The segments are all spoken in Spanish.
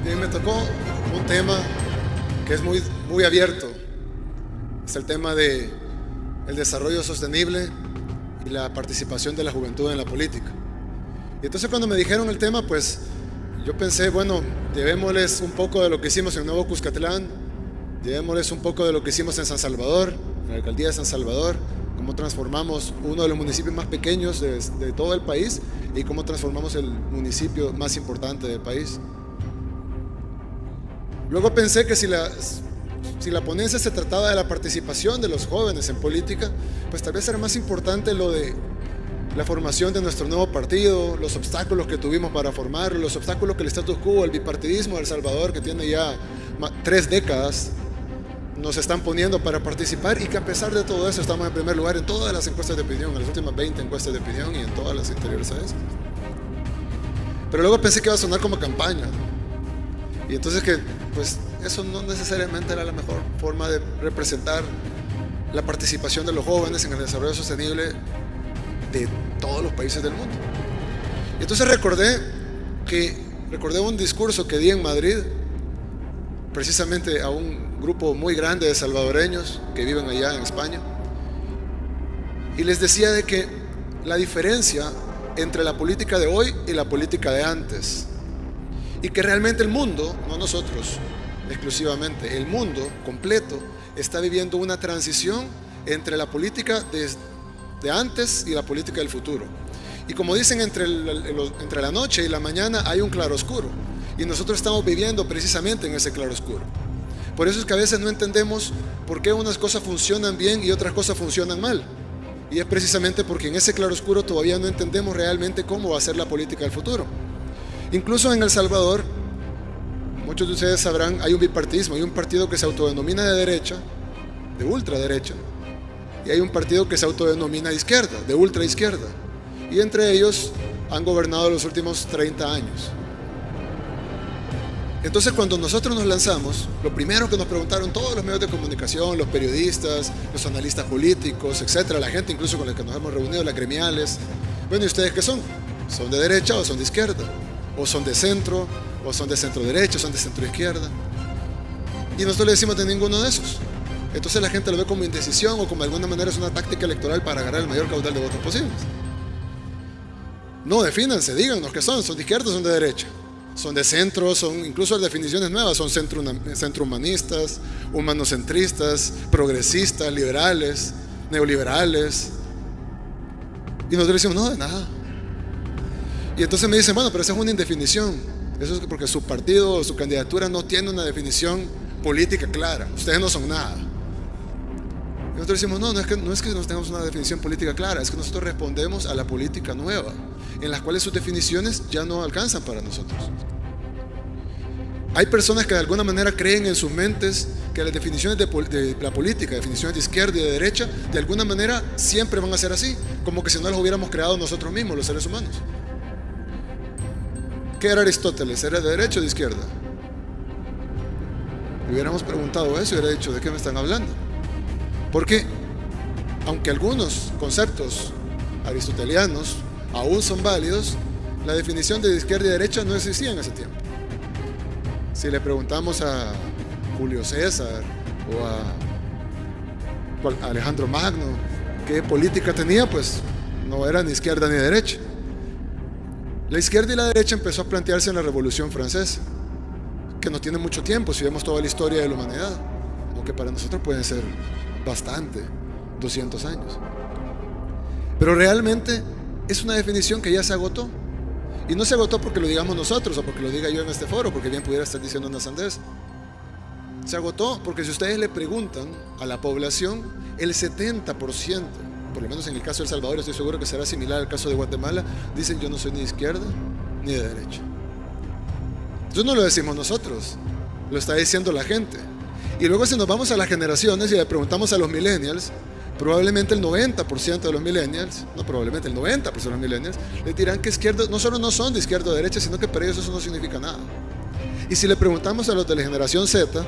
Bien, me tocó un tema que es muy abierto. Es el tema de el desarrollo sostenible y la participación de la juventud en la política. Y entonces cuando me dijeron el tema, pues yo pensé, bueno, llevémosles un poco de lo que hicimos en Nuevo Cuscatlán, llevémosles un poco de lo que hicimos en San Salvador, en la alcaldía de San Salvador, cómo transformamos uno de los municipios más pequeños de todo el país y cómo transformamos el municipio más importante del país. Luego pensé que si la ponencia se trataba de la participación de los jóvenes en política, pues tal vez era más importante lo de la formación de nuestro nuevo partido, los obstáculos que tuvimos para formarlo, los obstáculos que el status quo, el bipartidismo de El Salvador, que tiene ya 3 décadas, nos están poniendo para participar, y que a pesar de todo eso estamos en primer lugar en todas las encuestas de opinión, en las últimas 20 encuestas de opinión y en todas las anteriores a eso. Pero luego pensé que iba a sonar como campaña, y entonces que pues eso no necesariamente era la mejor forma de representar la participación de los jóvenes en el desarrollo sostenible de todos los países del mundo. Y entonces recordé un discurso que di en Madrid, precisamente a un grupo muy grande de salvadoreños que viven allá en España, y les decía de que la diferencia entre la política de hoy y la política de antes, y que realmente el mundo, no nosotros exclusivamente, el mundo completo está viviendo una transición entre la política de antes y la política del futuro. Y como dicen, entre la noche y la mañana hay un claroscuro, y nosotros estamos viviendo precisamente en ese claroscuro. Por eso es que a veces no entendemos por qué unas cosas funcionan bien y otras cosas funcionan mal, y es precisamente porque en ese claroscuro todavía no entendemos realmente cómo va a ser la política del futuro. Incluso en El Salvador, muchos de ustedes sabrán, hay un bipartidismo, hay un partido que se autodenomina de derecha, de ultraderecha, y hay un partido que se autodenomina de izquierda, de ultraizquierda, y entre ellos han gobernado los últimos 30 años. Entonces, cuando nosotros nos lanzamos, lo primero que nos preguntaron todos los medios de comunicación, los periodistas, los analistas políticos, etcétera, la gente incluso con la que nos hemos reunido, las gremiales: bueno, ¿y ustedes qué son? ¿Son de derecha o son de izquierda? ¿O son de centro? ¿O son de centro derecha? ¿O son de centro izquierda? Y nosotros le decimos de ninguno de esos. Entonces la gente lo ve como indecisión, o como de alguna manera es una táctica electoral para agarrar el mayor caudal de votos posibles. No, defínanse, díganos qué son de izquierda o son de derecha. Son de centro, son incluso definiciones nuevas, son centro humanistas, humanocentristas, progresistas, liberales, neoliberales. Y nosotros decimos, no, de nada. Y entonces me dicen, bueno, pero esa es una indefinición. Eso es porque su partido o su candidatura no tiene una definición política clara. Ustedes no son nada. Y nosotros decimos, no es que no tengamos una definición política clara, es que nosotros respondemos a la política nueva, en las cuales sus definiciones ya no alcanzan para nosotros. Hay personas que de alguna manera creen en sus mentes que las definiciones de la política, definiciones de izquierda y de derecha, de alguna manera siempre van a ser así, como que si no las hubiéramos creado nosotros mismos, los seres humanos. ¿Qué era Aristóteles? ¿Era de derecha o de izquierda? Le hubiéramos preguntado eso y hubiera dicho, ¿de qué me están hablando? Porque aunque algunos conceptos aristotelianos aún son válidos, la definición de izquierda y derecha no existía en ese tiempo. Si le preguntamos a Julio César o a Alejandro Magno qué política tenía, pues no era ni izquierda ni derecha. La izquierda y la derecha empezó a plantearse en la Revolución Francesa, que no tiene mucho tiempo si vemos toda la historia de la humanidad, aunque para nosotros pueden ser bastante, 200 años. Pero realmente es una definición que ya se agotó. Y no se agotó porque lo digamos nosotros o porque lo diga yo en este foro, porque bien pudiera estar diciendo una sandez. Se agotó porque si ustedes le preguntan a la población, el 70%, por lo menos en el caso de El Salvador, estoy seguro que será similar al caso de Guatemala, dicen yo no soy ni de izquierda ni de derecha. Eso no lo decimos nosotros, lo está diciendo la gente. Y luego si nos vamos a las generaciones y le preguntamos a los millennials, probablemente el 90% de los millennials, no probablemente el 90% de los millennials, les dirán que izquierda, no solo no son de izquierda o derecha, sino que para ellos eso no significa nada. Y si le preguntamos a los de la generación Z,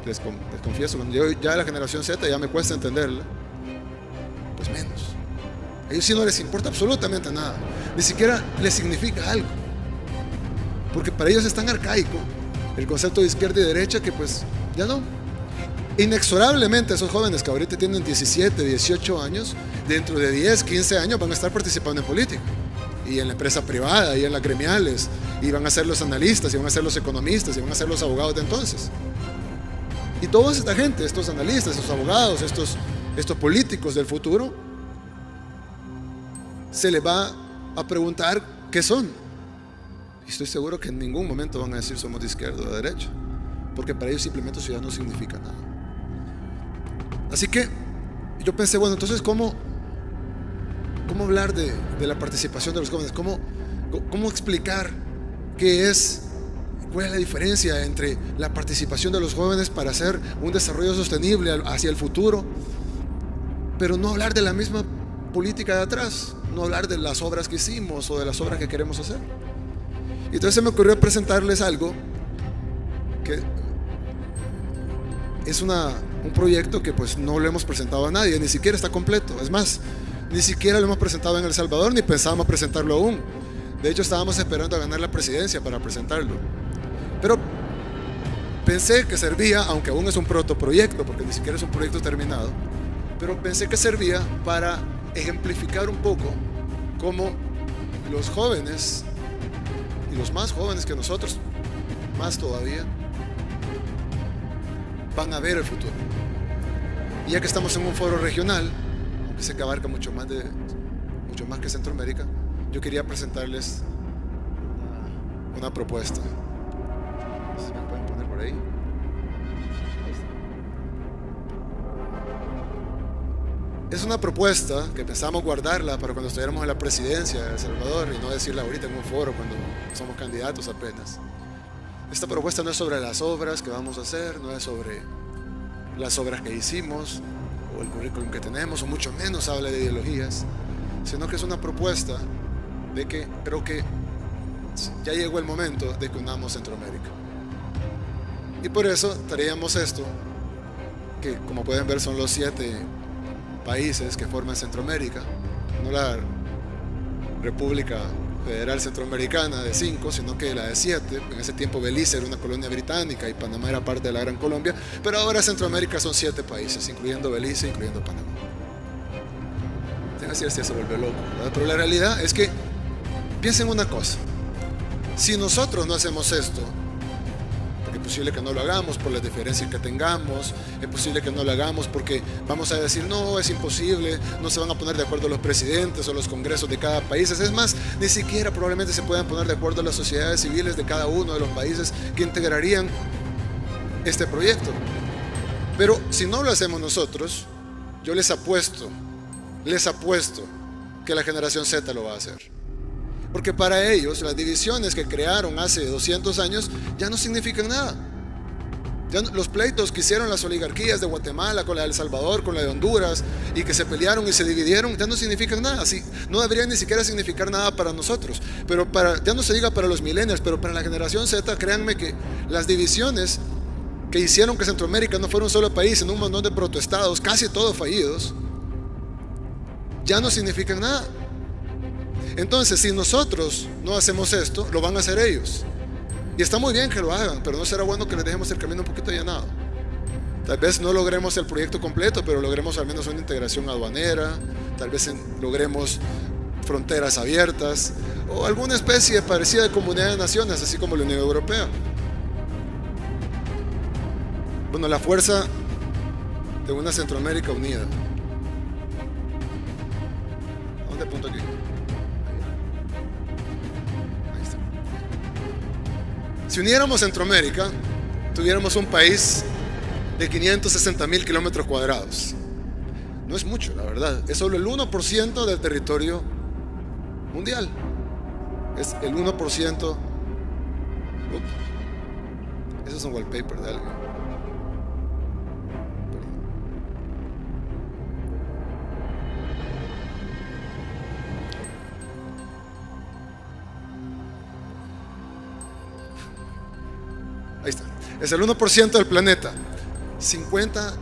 les confieso, cuando yo ya de la generación Z ya me cuesta entenderla, pues menos. A ellos sí no les importa absolutamente nada, ni siquiera les significa algo. porque para ellos es tan arcaico el concepto de izquierda y derecha que pues ya no. Inexorablemente esos jóvenes que ahorita tienen 17, 18 años, dentro de 10, 15 años van a estar participando en política y en la empresa privada y en las gremiales, y van a ser los analistas y van a ser los economistas y van a ser los abogados de entonces. Y toda esta gente, estos analistas, estos abogados, estos políticos del futuro, se les va a preguntar qué son. Y estoy seguro que en ningún momento van a decir somos de izquierda o de derecha, porque para ellos simplemente eso ya no significa nada. Así que yo pensé, bueno, entonces ¿cómo hablar de la participación de los jóvenes? ¿Cómo explicar qué es, cuál es la diferencia entre la participación de los jóvenes para hacer un desarrollo sostenible hacia el futuro, pero no hablar de la misma política de atrás, no hablar de las obras que hicimos o de las obras que queremos hacer? Y entonces se me ocurrió presentarles algo que es un proyecto que pues no lo hemos presentado a nadie, ni siquiera está completo. Es más, ni siquiera lo hemos presentado en El Salvador, ni pensábamos presentarlo aún. De hecho, estábamos esperando a ganar la presidencia para presentarlo. Pero pensé que servía, aunque aún es un protoproyecto, porque ni siquiera es un proyecto terminado, pero pensé que servía para ejemplificar un poco cómo los jóvenes, y los más jóvenes que nosotros, más todavía, van a ver el futuro. Y ya que estamos en un foro regional, aunque sé que abarca mucho más que Centroamérica, yo quería presentarles una propuesta. ¿Se me pueden poner por ahí? Es una propuesta que pensamos guardarla para cuando estuviéramos en la presidencia de El Salvador y no decirla ahorita en un foro cuando somos candidatos apenas. Esta propuesta no es sobre las obras que vamos a hacer, no es sobre las obras que hicimos o el currículum que tenemos, o mucho menos habla de ideologías, sino que es una propuesta de que creo que ya llegó el momento de que unamos Centroamérica. Y por eso traíamos esto, que como pueden ver son los 7 países que forman Centroamérica, no la República Federal Centroamericana de 5, sino que la de 7. En ese tiempo Belice era una colonia británica y Panamá era parte de la Gran Colombia, pero ahora Centroamérica son 7 países, incluyendo Belice, incluyendo Panamá. Así ya se vuelve loco, ¿verdad? Pero la realidad es que piensen una cosa: si nosotros no hacemos esto, porque es posible que no lo hagamos por las diferencias que tengamos, es posible que no lo hagamos porque vamos a decir no, es imposible, no se van a poner de acuerdo los presidentes o los congresos de cada país, es más, ni siquiera probablemente se puedan poner de acuerdo las sociedades civiles de cada uno de los países que integrarían este proyecto. Pero si no lo hacemos nosotros, yo les apuesto que la generación Z lo va a hacer. Porque para ellos las divisiones que crearon hace 200 años ya no significan nada. Ya los pleitos que hicieron las oligarquías de Guatemala con la de El Salvador, con la de Honduras, y que se pelearon y se dividieron, ya no significan nada. Así, no deberían ni siquiera significar nada para nosotros. Pero ya no se diga para los millennials, pero para la generación Z, créanme que las divisiones que hicieron que Centroamérica no fuera un solo país, sino un montón de protoestados, casi todos fallidos, ya no significan nada. Entonces, si nosotros no hacemos esto, lo van a hacer ellos. Y está muy bien que lo hagan, pero no será bueno que les dejemos el camino un poquito allanado. Tal vez no logremos el proyecto completo, pero logremos al menos una integración aduanera, tal vez logremos fronteras abiertas o alguna especie parecida de comunidad de naciones, así como la Unión Europea. Bueno, la fuerza de una Centroamérica unida. ¿Dónde apunto aquí? Si uniéramos Centroamérica, tuviéramos un país de 560,000 kilómetros cuadrados. No es mucho, la verdad. Es solo el 1% del territorio mundial. Es el 1%. Eso es un wallpaper de alguien. Ahí está. Es el 1% del planeta. 50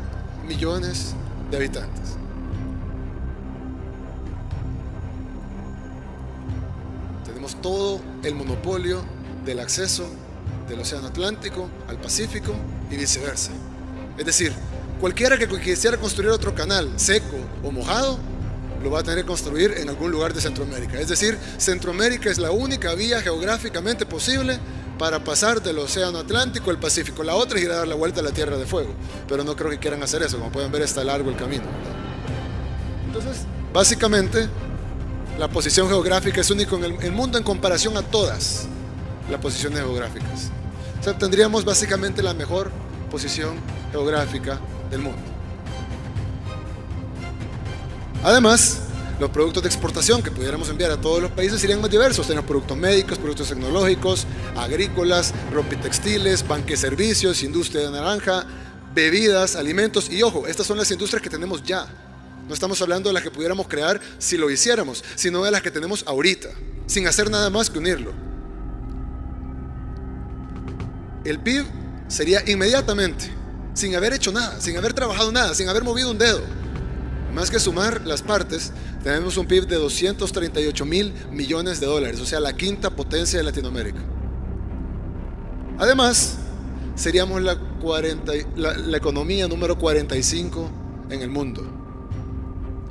millones de habitantes. Tenemos todo el monopolio del acceso del Océano Atlántico al Pacífico y viceversa. Es decir, cualquiera que quisiera construir otro canal seco o mojado, lo va a tener que construir en algún lugar de Centroamérica. Es decir, Centroamérica es la única vía geográficamente posible para pasar del Océano Atlántico al Pacífico. La otra es ir a dar la vuelta a la Tierra de Fuego, pero no creo que quieran hacer eso. Como pueden ver, está largo el camino, ¿verdad? Entonces, básicamente, la posición geográfica es única en el mundo en comparación a todas las posiciones geográficas. O sea, tendríamos básicamente la mejor posición geográfica del mundo. Además, los productos de exportación que pudiéramos enviar a todos los países serían más diversos. Tenemos productos médicos, productos tecnológicos, agrícolas, ropa y textiles, banques, servicios, industria de naranja, bebidas, alimentos. Y ojo, estas son las industrias que tenemos ya. No estamos hablando de las que pudiéramos crear si lo hiciéramos, sino de las que tenemos ahorita, sin hacer nada más que unirlo. El PIB sería inmediatamente, sin haber hecho nada, sin haber trabajado nada, sin haber movido un dedo. Más que sumar las partes, tenemos un PIB de 238.000 millones de dólares, o sea, la quinta potencia de Latinoamérica. Además, seríamos la economía número 45 en el mundo,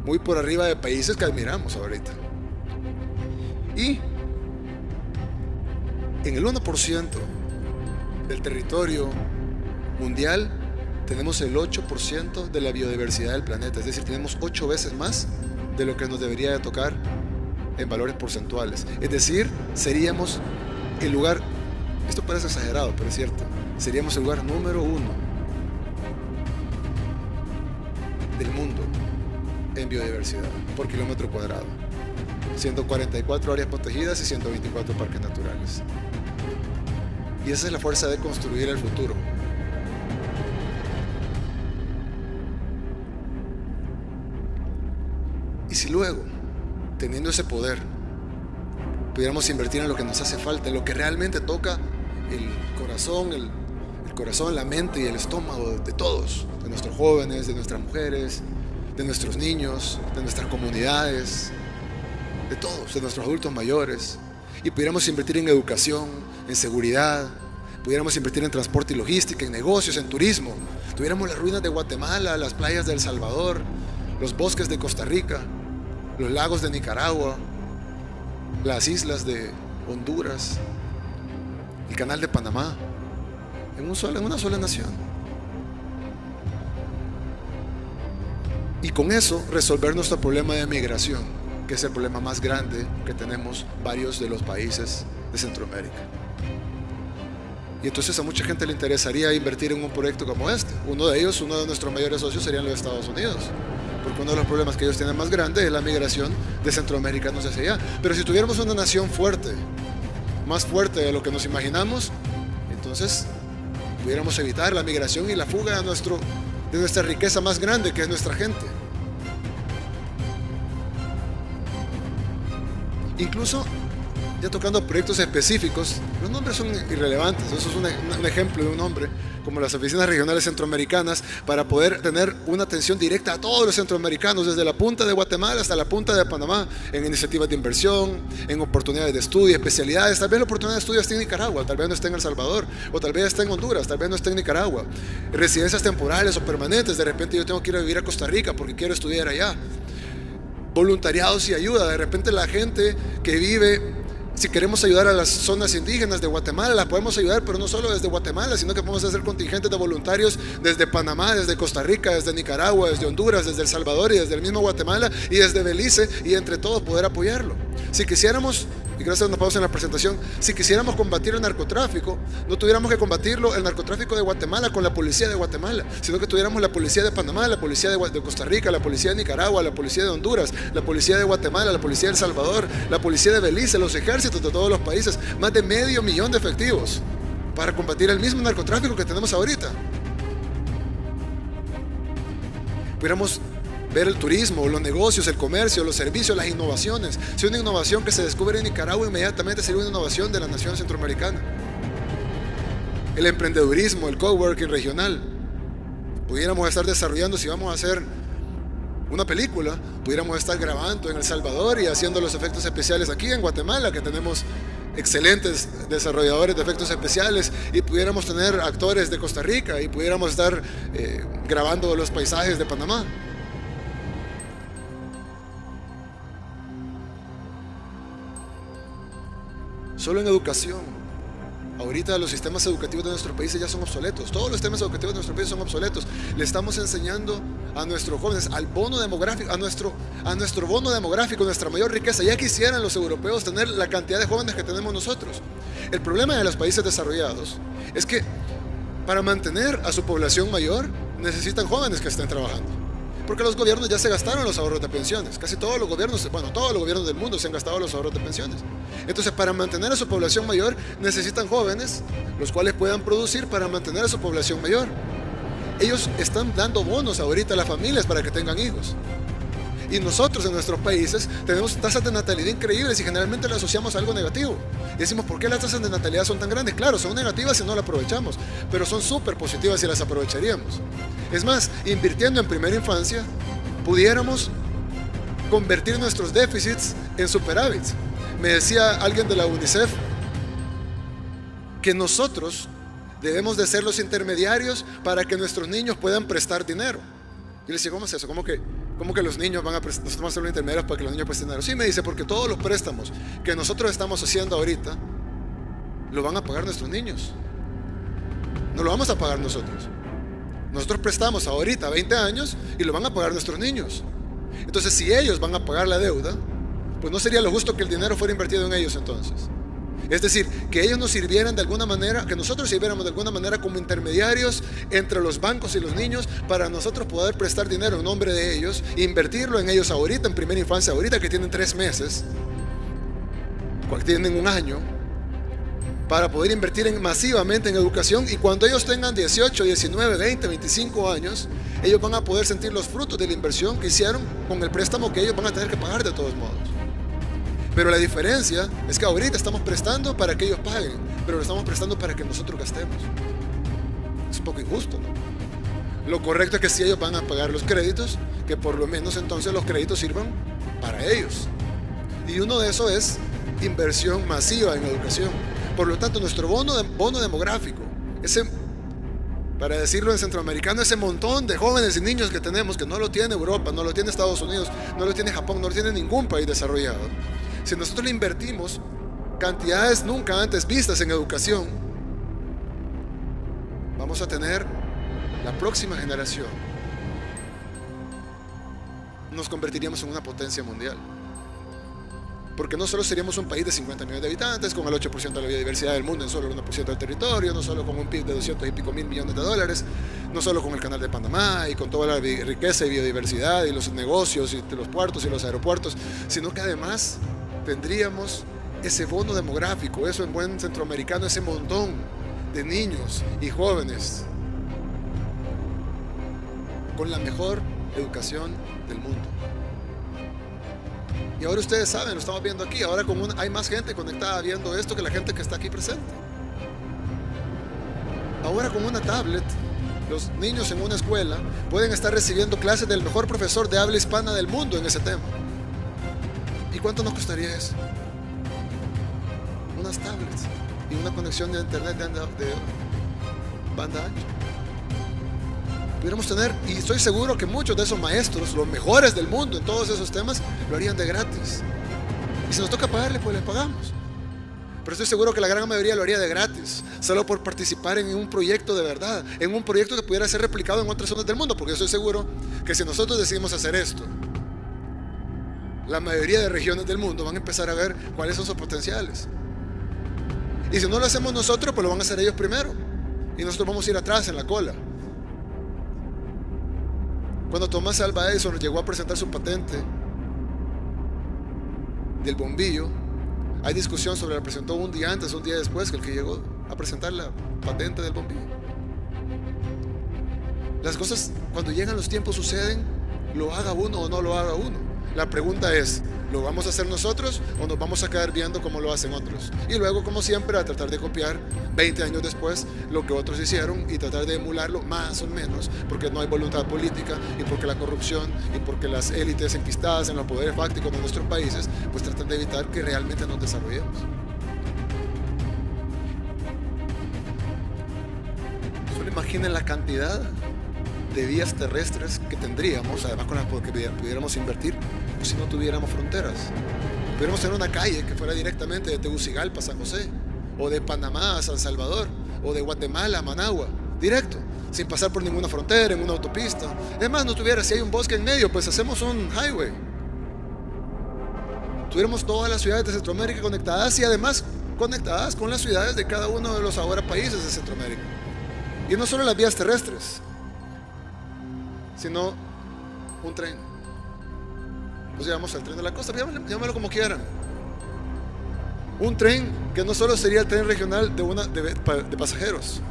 muy por arriba de países que admiramos ahorita. Y en el 1% del territorio mundial tenemos el 8% de la biodiversidad del planeta, es decir, tenemos 8 veces más de lo que nos debería de tocar en valores porcentuales. Es decir, seríamos el lugar, esto parece exagerado, pero es cierto, seríamos el lugar número 1 del mundo en biodiversidad por kilómetro cuadrado, 144 áreas protegidas y 124 parques naturales. Y esa es la fuerza de construir el futuro. Y si luego, teniendo ese poder, pudiéramos invertir en lo que nos hace falta, en lo que realmente toca el corazón, la mente y el estómago de todos, de nuestros jóvenes, de nuestras mujeres, de nuestros niños, de nuestras comunidades, de todos, de nuestros adultos mayores, y pudiéramos invertir en educación, en seguridad, pudiéramos invertir en transporte y logística, en negocios, en turismo, tuviéramos las ruinas de Guatemala, las playas de El Salvador, los bosques de Costa Rica, los lagos de Nicaragua, las islas de Honduras, el canal de Panamá, en una sola nación. Y con eso resolver nuestro problema de migración, que es el problema más grande que tenemos varios de los países de Centroamérica. Y entonces a mucha gente le interesaría invertir en un proyecto como este. Uno de nuestros mayores socios serían los Estados Unidos, porque uno de los problemas que ellos tienen más grande es la migración de centroamericanos hacia allá. Pero si tuviéramos una nación fuerte, más fuerte de lo que nos imaginamos, entonces pudiéramos evitar la migración y la fuga de nuestra riqueza más grande, que es nuestra gente. Incluso, ya tocando proyectos específicos, los nombres son irrelevantes. Eso es un ejemplo de un nombre, como las oficinas regionales centroamericanas, para poder tener una atención directa a todos los centroamericanos, desde la punta de Guatemala hasta la punta de Panamá, en iniciativas de inversión, en oportunidades de estudio, especialidades. Tal vez la oportunidad de estudio esté en Nicaragua, tal vez no esté en El Salvador, o tal vez esté en Honduras, tal vez no esté en Nicaragua. Residencias temporales o permanentes, de repente yo tengo que ir a vivir a Costa Rica porque quiero estudiar allá. Voluntariados y ayuda, de repente la gente que vive, si queremos ayudar a las zonas indígenas de Guatemala, las podemos ayudar, pero no solo desde Guatemala, sino que podemos hacer contingentes de voluntarios desde Panamá, desde Costa Rica, desde Nicaragua, desde Honduras, desde El Salvador y desde el mismo Guatemala y desde Belice, y entre todos poder apoyarlo. Si quisiéramos, y gracias a una pausa en la presentación, si quisiéramos combatir el narcotráfico, no tuviéramos que combatirlo, el narcotráfico de Guatemala, con la policía de Guatemala, sino que tuviéramos la policía de Panamá, la policía de Costa Rica, la policía de Nicaragua, la policía de Honduras, la policía de Guatemala, la policía de El Salvador, la policía de Belice, los ejércitos de todos los países, más de 500,000 de efectivos para combatir el mismo narcotráfico que tenemos ahorita. Pudiéramos ver el turismo, los negocios, el comercio, los servicios, las innovaciones. Si una innovación que se descubre en Nicaragua, inmediatamente sería una innovación de la nación centroamericana. El emprendedurismo, el coworking regional. Pudiéramos estar desarrollando, si vamos a hacer una película, pudiéramos estar grabando en El Salvador y haciendo los efectos especiales aquí en Guatemala, que tenemos excelentes desarrolladores de efectos especiales y pudiéramos tener actores de Costa Rica y pudiéramos estar grabando los paisajes de Panamá. Solo en educación. Ahorita los sistemas educativos de nuestros países ya son obsoletos. Todos los sistemas educativos de nuestro país son obsoletos. Le estamos enseñando a nuestros jóvenes, al bono demográfico, a nuestro bono demográfico, nuestra mayor riqueza. Ya quisieran los europeos tener la cantidad de jóvenes que tenemos nosotros. El problema de los países desarrollados es que para mantener a su población mayor necesitan jóvenes que estén trabajando. Porque los gobiernos ya se gastaron los ahorros de pensiones. Casi todos los gobiernos, todos los gobiernos del mundo se han gastado los ahorros de pensiones. Entonces, para mantener a su población mayor, necesitan jóvenes, los cuales puedan producir para mantener a su población mayor. Ellos están dando bonos ahorita a las familias para que tengan hijos. Y nosotros en nuestros países tenemos tasas de natalidad increíbles y generalmente le asociamos a algo negativo. Y decimos, ¿por qué las tasas de natalidad son tan grandes? Claro, son negativas si no las aprovechamos, pero son súper positivas si las aprovecharíamos. Es más, invirtiendo en primera infancia, pudiéramos convertir nuestros déficits en superávits. Me decía alguien de la UNICEF que nosotros debemos de ser los intermediarios para que nuestros niños puedan prestar dinero. Y le decía, ¿cómo es eso? ¿Cómo que los niños nosotros vamos a ser los intermediarios para que los niños presten dinero? Sí, me dice, porque todos los préstamos que nosotros estamos haciendo ahorita, lo van a pagar nuestros niños. No lo vamos a pagar nosotros. Nosotros prestamos ahorita 20 años y lo van a pagar nuestros niños. Entonces, si ellos van a pagar la deuda, pues no sería lo justo que el dinero fuera invertido en ellos entonces. Es decir, que ellos nos sirvieran de alguna manera, que nosotros sirviéramos de alguna manera como intermediarios entre los bancos y los niños para nosotros poder prestar dinero en nombre de ellos, invertirlo en ellos ahorita, en primera infancia, ahorita que tienen 3 meses, tienen 1 año, para poder invertir masivamente en educación, y cuando ellos tengan 18, 19, 20, 25 años, ellos van a poder sentir los frutos de la inversión que hicieron con el préstamo que ellos van a tener que pagar de todos modos. Pero la diferencia es que ahorita estamos prestando para que ellos paguen, pero lo estamos prestando para que nosotros gastemos. Es un poco injusto, ¿no? Lo correcto es que si ellos van a pagar los créditos, que por lo menos entonces los créditos sirvan para ellos. Y uno de esos es inversión masiva en educación. Por lo tanto, nuestro bono demográfico, para decirlo en centroamericano, ese montón de jóvenes y niños que tenemos, que no lo tiene Europa, no lo tiene Estados Unidos, no lo tiene Japón, no lo tiene ningún país desarrollado. Si nosotros le invertimos cantidades nunca antes vistas en educación, vamos a tener la próxima generación. Nos convertiríamos en una potencia mundial. Porque no solo seríamos un país de 50 millones de habitantes, con el 8% de la biodiversidad del mundo en solo el 1% del territorio, no solo con un PIB de 200 y pico mil millones de dólares, no solo con el canal de Panamá y con toda la riqueza y biodiversidad y los negocios y los puertos y los aeropuertos, sino que además tendríamos ese bono demográfico, eso en buen centroamericano, ese montón de niños y jóvenes con la mejor educación del mundo. Y ahora ustedes saben, lo estamos viendo aquí, ahora hay más gente conectada viendo esto que la gente que está aquí presente. Ahora con una tablet, los niños en una escuela pueden estar recibiendo clases del mejor profesor de habla hispana del mundo en ese tema. ¿Y cuánto nos costaría eso? Unas tablets y una conexión de internet de banda ancha. Pudiéramos tener, y estoy seguro que muchos de esos maestros, los mejores del mundo en todos esos temas, lo harían de gratis. Y si nos toca pagarle, pues les pagamos. Pero estoy seguro que la gran mayoría lo haría de gratis, solo por participar en un proyecto de verdad, en un proyecto que pudiera ser replicado en otras zonas del mundo, porque yo estoy seguro que si nosotros decidimos hacer esto, la mayoría de regiones del mundo van a empezar a ver cuáles son sus potenciales. Y si no lo hacemos nosotros, pues lo van a hacer ellos primero. Y nosotros vamos a ir atrás en la cola. Cuando Thomas Alva Edison llegó a presentar su patente del bombillo, hay discusión sobre la presentó un día antes, un día después que el que llegó a presentar la patente del bombillo. Las cosas cuando llegan los tiempos suceden, lo haga uno o no lo haga uno. La pregunta es, ¿lo vamos a hacer nosotros o nos vamos a quedar viendo cómo lo hacen otros? Y luego, como siempre, a tratar de copiar 20 años después lo que otros hicieron y tratar de emularlo más o menos, porque no hay voluntad política y porque la corrupción y porque las élites enquistadas en los poderes fácticos de nuestros países pues tratan de evitar que realmente nos desarrollemos. Imaginen la cantidad de vías terrestres que tendríamos, además con las que pudiéramos invertir, pues si no tuviéramos fronteras. Pudiéramos tener una calle que fuera directamente de Tegucigalpa a San José, o de Panamá a San Salvador, o de Guatemala a Managua, directo, sin pasar por ninguna frontera, en una autopista. Es más, no tuviera, si hay un bosque en medio, pues hacemos un highway. Tuviéramos todas las ciudades de Centroamérica conectadas y además conectadas con las ciudades de cada uno de los ahora países de Centroamérica. Y no solo las vías terrestres, sino un tren. Pues llamamos al tren de la costa, llámalo como quieran. Un tren que no solo sería el tren regional de pasajeros,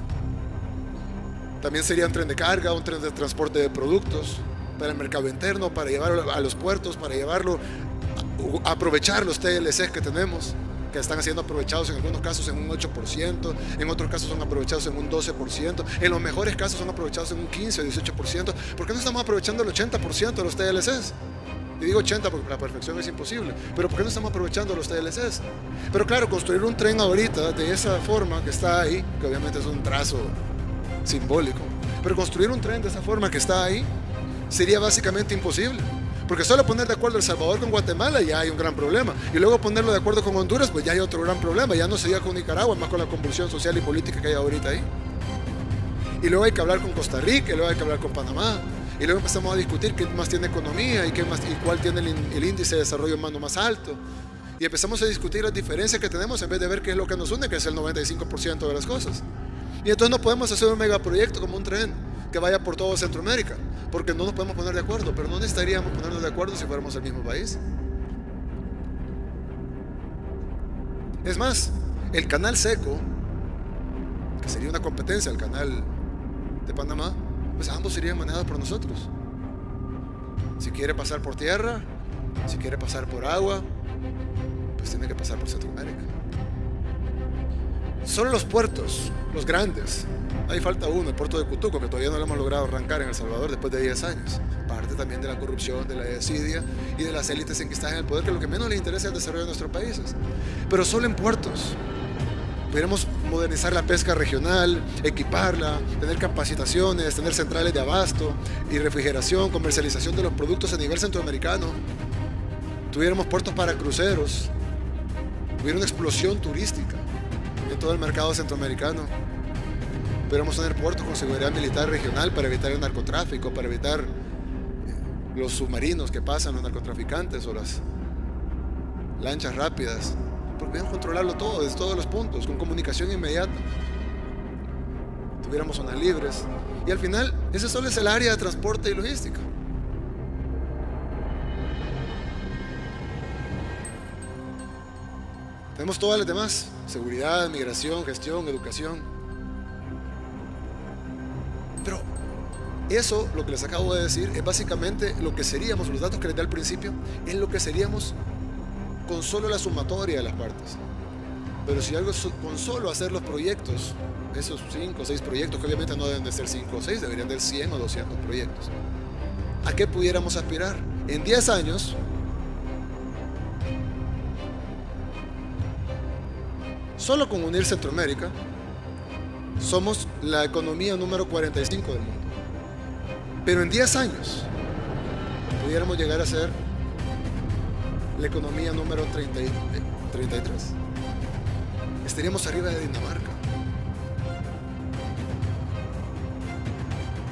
también sería un tren de carga, un tren de transporte de productos para el mercado interno, para llevarlo a los puertos, para llevarlo a aprovechar los TLCs que tenemos, que están siendo aprovechados en algunos casos en un 8%, en otros casos son aprovechados en un 12%, en los mejores casos son aprovechados en un 15 o 18%. ¿Por qué no estamos aprovechando el 80% de los TLCs? Y digo 80 porque la perfección es imposible, pero ¿por qué no estamos aprovechando los TLCs? Pero claro, construir un tren ahorita de esa forma que está ahí, que obviamente es un trazo simbólico, pero construir un tren de esa forma que está ahí sería básicamente imposible. Porque solo poner de acuerdo El Salvador con Guatemala ya hay un gran problema. Y luego ponerlo de acuerdo con Honduras, pues ya hay otro gran problema. Ya no sería con Nicaragua, más con la convulsión social y política que hay ahorita ahí. Y luego hay que hablar con Costa Rica, y luego hay que hablar con Panamá. Y luego empezamos a discutir qué más tiene economía y cuál tiene el índice de desarrollo humano más alto. Y empezamos a discutir las diferencias que tenemos en vez de ver qué es lo que nos une, que es el 95% de las cosas. Y entonces no podemos hacer un megaproyecto como un tren que vaya por todo Centroamérica, porque no nos podemos poner de acuerdo, pero no necesitaríamos ponernos de acuerdo si fuéramos el mismo país. Es más, el canal seco, que sería una competencia al canal de Panamá, pues ambos serían manejados por nosotros. Si quiere pasar por tierra, si quiere pasar por agua, pues tiene que pasar por Centroamérica. Solo los puertos, los grandes, ahí falta uno, el puerto de Cutuco, que todavía no lo hemos logrado arrancar en El Salvador después de 10 años. Parte también de la corrupción, de la desidia y de las élites en que están en el poder, que lo que menos les interesa es el desarrollo de nuestros países. Pero solo en puertos pudiéramos modernizar la pesca regional, equiparla, tener capacitaciones, tener centrales de abasto y refrigeración, comercialización de los productos a nivel centroamericano. Tuviéramos puertos para cruceros, hubiera una explosión turística en todo el mercado centroamericano. Pudiéramos tener puertos con seguridad militar regional para evitar el narcotráfico, para evitar los submarinos que pasan, los narcotraficantes o las lanchas rápidas, porque pudiéramos controlarlo todo desde todos los puntos, con comunicación inmediata. Tuviéramos zonas libres. Y al final, ese solo es el área de transporte y logística. Tenemos todas las demás: seguridad, migración, gestión, educación. Pero eso, lo que les acabo de decir, es básicamente lo que seríamos, los datos que les di al principio, es lo que seríamos con solo la sumatoria de las partes. Pero si algo con solo hacer los proyectos, esos 5 o 6 proyectos, que obviamente no deben de ser 5 o 6, deberían de ser 100 o 200 proyectos, ¿a qué pudiéramos aspirar? En 10 años, solo con unir Centroamérica, somos la economía número 45 del mundo. Pero en 10 años pudiéramos llegar a ser la economía número 33. Estaríamos arriba de Dinamarca.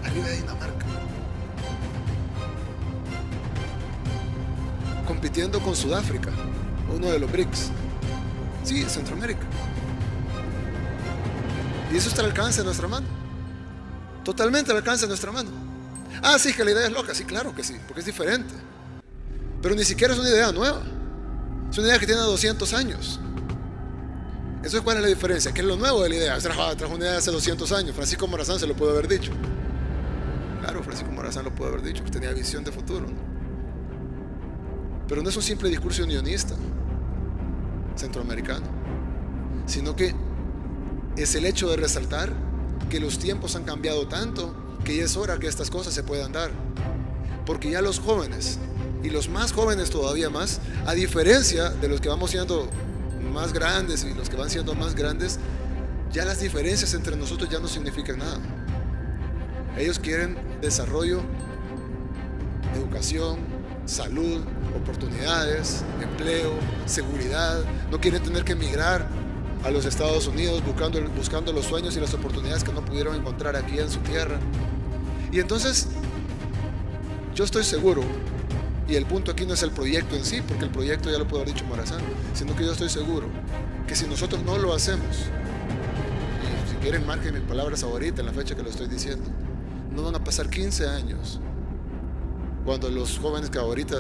Arriba de Dinamarca. Compitiendo con Sudáfrica, uno de los BRICS. Sí, Centroamérica. Y eso está al alcance de nuestra mano. Totalmente al alcance de nuestra mano. Ah, sí, que la idea es loca. Sí, claro que sí, porque es diferente. Pero ni siquiera es una idea nueva. Es una idea que tiene 200 años. Entonces, ¿cuál es la diferencia? ¿Qué es lo nuevo de la idea? Trajo una idea de hace 200 años. Francisco Morazán se lo pudo haber dicho. Claro, Francisco Morazán lo pudo haber dicho, que tenía visión de futuro, ¿no? Pero no es un simple discurso unionista centroamericano, sino que es el hecho de resaltar que los tiempos han cambiado tanto que ya es hora que estas cosas se puedan dar, porque ya los jóvenes, y los más jóvenes todavía más, a diferencia de los que vamos siendo más grandes y los que van siendo más grandes, ya las diferencias entre nosotros ya no significan nada. Ellos quieren desarrollo, educación, salud, oportunidades, empleo, seguridad. No quieren tener que emigrar a los Estados Unidos buscando los sueños y las oportunidades que no pudieron encontrar aquí en su tierra. Y entonces, yo estoy seguro, y el punto aquí no es el proyecto en sí, porque el proyecto ya lo pudo haber dicho Morazán, sino que yo estoy seguro que si nosotros no lo hacemos, y si quieren marquen mis palabras ahorita en la fecha que lo estoy diciendo, no van a pasar 15 años cuando los jóvenes que ahorita,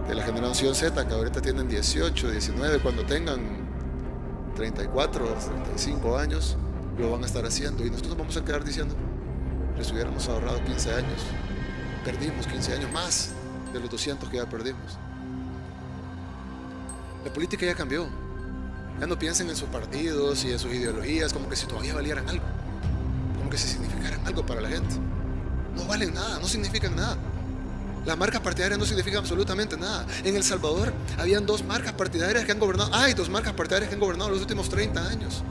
de la generación Z, que ahorita tienen 18, 19, cuando tengan 34, 35 años, lo van a estar haciendo, y nosotros vamos a quedar diciendo, les hubiéramos ahorrado 15 años, perdimos 15 años más de los 200 que ya perdimos. La política ya cambió. Ya no piensen en sus partidos y en sus ideologías como que si todavía valieran algo, como que si significaran algo para la gente. No valen nada, no significan nada. Las marcas partidarias no significan absolutamente nada. En El Salvador habían dos marcas partidarias que han gobernado. Hay dos marcas partidarias que han gobernado los últimos 30 años.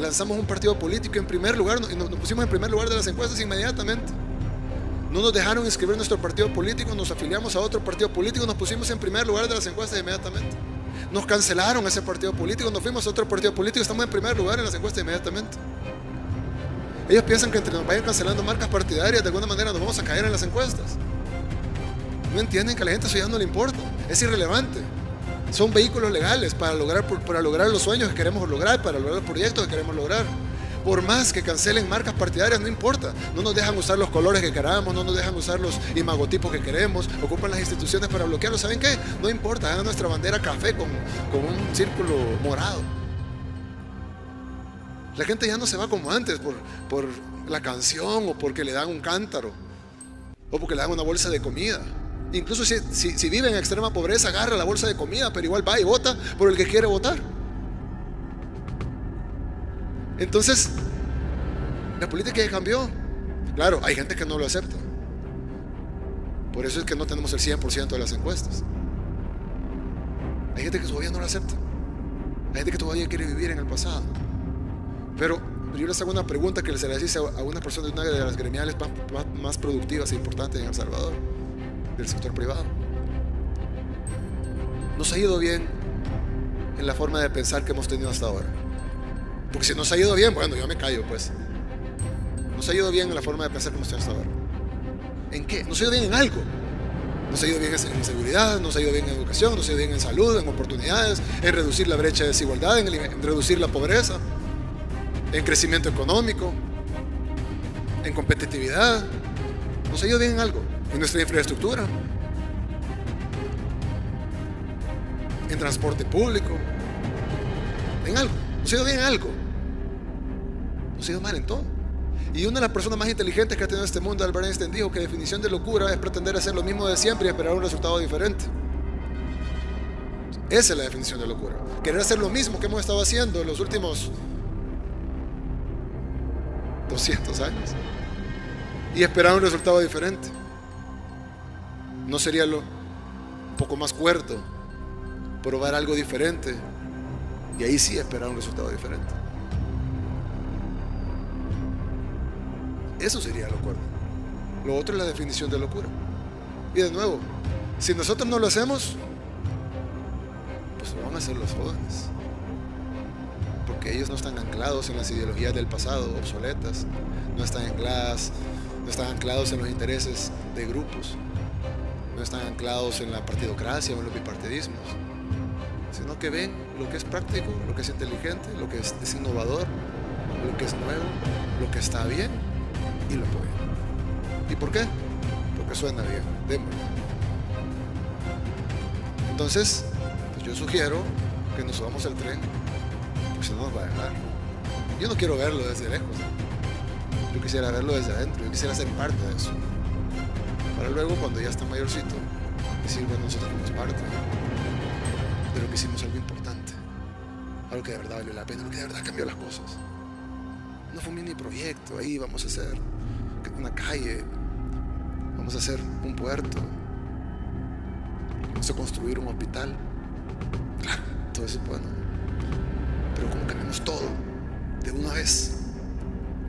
Lanzamos un partido político en primer lugar y nos pusimos en primer lugar de las encuestas inmediatamente. No nos dejaron inscribir nuestro partido político, nos afiliamos a otro partido político, nos pusimos en primer lugar de las encuestas inmediatamente. Nos cancelaron ese partido político, nos fuimos a otro partido político, estamos en primer lugar en las encuestas inmediatamente. Ellos piensan que entre nos vayan cancelando marcas partidarias, de alguna manera nos vamos a caer en las encuestas. No entienden que a la gente eso ya no le importa, es irrelevante. Son vehículos legales para lograr los sueños que queremos lograr, para lograr los proyectos que queremos lograr. Por más que cancelen marcas partidarias, no importa. No nos dejan usar los colores que queramos, no nos dejan usar los imagotipos que queremos, ocupan las instituciones para bloquearlos. ¿Saben qué? No importa, hagan nuestra bandera café con un círculo morado. La gente ya no se va como antes por la canción, o porque le dan un cántaro, o porque le dan una bolsa de comida. Incluso si vive en extrema pobreza, agarra la bolsa de comida, pero igual va y vota por el que quiere votar. Entonces, la política ya cambió. Claro, hay gente que no lo acepta. Por eso es que no tenemos el 100% de las encuestas. Hay gente que todavía no lo acepta. Hay gente que todavía quiere vivir en el pasado. Pero yo les hago una pregunta que se les hice a una persona de una de las gremiales más productivas e importantes en El Salvador, del sector privado. ¿Nos ha ido bien en la forma de pensar que hemos tenido hasta ahora? Porque si nos ha ido bien, bueno, yo me callo pues. Nos ha ido bien en la forma de pensar que hemos tenido hasta ahora. ¿En qué? Nos ha ido bien en algo. Nos ha ido bien en seguridad, nos ha ido bien en educación, nos ha ido bien en salud, en oportunidades, en reducir la brecha de desigualdad, en reducir la pobreza, en crecimiento económico, en competitividad. Nos ha ido bien en algo. En nuestra infraestructura, en transporte público, en algo. Nos ha ido bien en algo. Nos ha ido mal en todo. Y una de las personas más inteligentes que ha tenido este mundo, Albert Einstein, dijo que la definición de locura es pretender hacer lo mismo de siempre y esperar un resultado diferente. Esa es la definición de locura. Querer hacer lo mismo que hemos estado haciendo en los últimos 200 años y esperar un resultado diferente. ¿No sería un poco más cuerdo probar algo diferente y ahí sí esperar un resultado diferente? Eso sería lo cuerdo. Lo otro es la definición de locura. Y de nuevo, si nosotros no lo hacemos, pues lo van a hacer los jóvenes, porque ellos no están anclados en las ideologías del pasado obsoletas, no están anclados en los intereses de grupos, no están anclados en la partidocracia o en los bipartidismos, sino que ven lo que es práctico, lo que es inteligente, lo que es innovador, lo que es nuevo, lo que está bien, y lo apoyan. ¿Y por qué? Porque suena bien, démoslo. Entonces, pues yo sugiero que nos subamos al tren, porque si no nos va a dejar. Yo no quiero verlo desde lejos, yo quisiera verlo desde adentro, yo quisiera ser parte de eso, para luego, cuando ya está mayorcito, decir, bueno, nosotros fuimos parte de lo que hicimos, algo importante, algo que de verdad valió la pena, algo que de verdad cambió las cosas. No fue un mini proyecto, ahí vamos a hacer una calle, vamos a hacer un puerto, vamos a construir un hospital. Claro, todo eso es bueno, pero como cambiamos todo de una vez,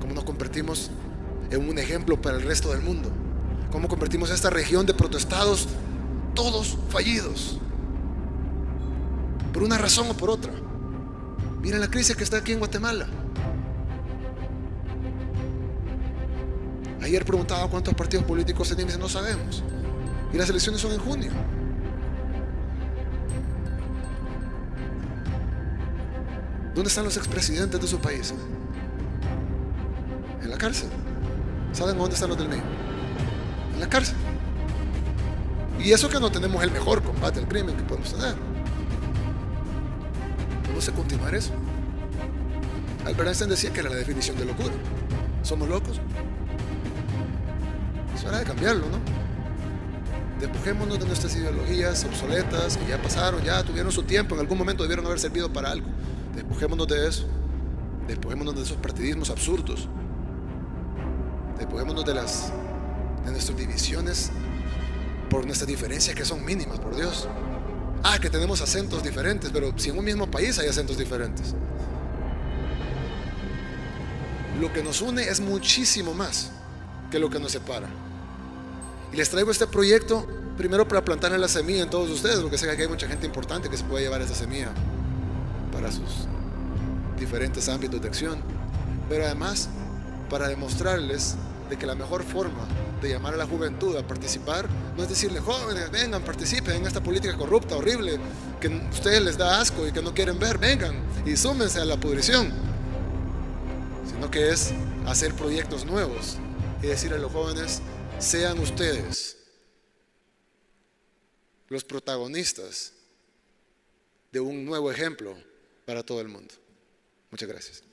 como nos convertimos en un ejemplo para el resto del mundo. Cómo convertimos esta región de protestados, todos fallidos, por una razón o por otra. Miren la crisis que está aquí en Guatemala. Ayer preguntaba cuántos partidos políticos tenían y dice, no sabemos. Y las elecciones son en junio. ¿Dónde están los expresidentes de su país? En la cárcel. ¿Saben dónde están los del medio? En la cárcel. Y eso que no tenemos el mejor combate al crimen que podemos tener. ¿Cómo se continuar eso? Albert Einstein decía que era la definición de locura. ¿Somos locos? Es hora de cambiarlo, ¿no? Despojémonos de nuestras ideologías obsoletas que ya pasaron, ya tuvieron su tiempo, en algún momento debieron haber servido para algo. Despojémonos de eso. Despojémonos de esos partidismos absurdos. Despojémonos de nuestras divisiones por nuestras diferencias que son mínimas, por Dios. Que tenemos acentos diferentes, pero si en un mismo país hay acentos diferentes. Lo que nos une es muchísimo más que lo que nos separa. Y les traigo este proyecto primero para plantar la semilla en todos ustedes, porque sé que hay mucha gente importante que se puede llevar esa semilla para sus diferentes ámbitos de acción, pero además para demostrarles de que la mejor forma de llamar a la juventud a participar no es decirle, jóvenes, vengan, participen en esta política corrupta, horrible, que a ustedes les da asco y que no quieren ver, vengan y súmense a la pudrición, sino que es hacer proyectos nuevos y decirle a los jóvenes, sean ustedes los protagonistas de un nuevo ejemplo para todo el mundo. Muchas gracias.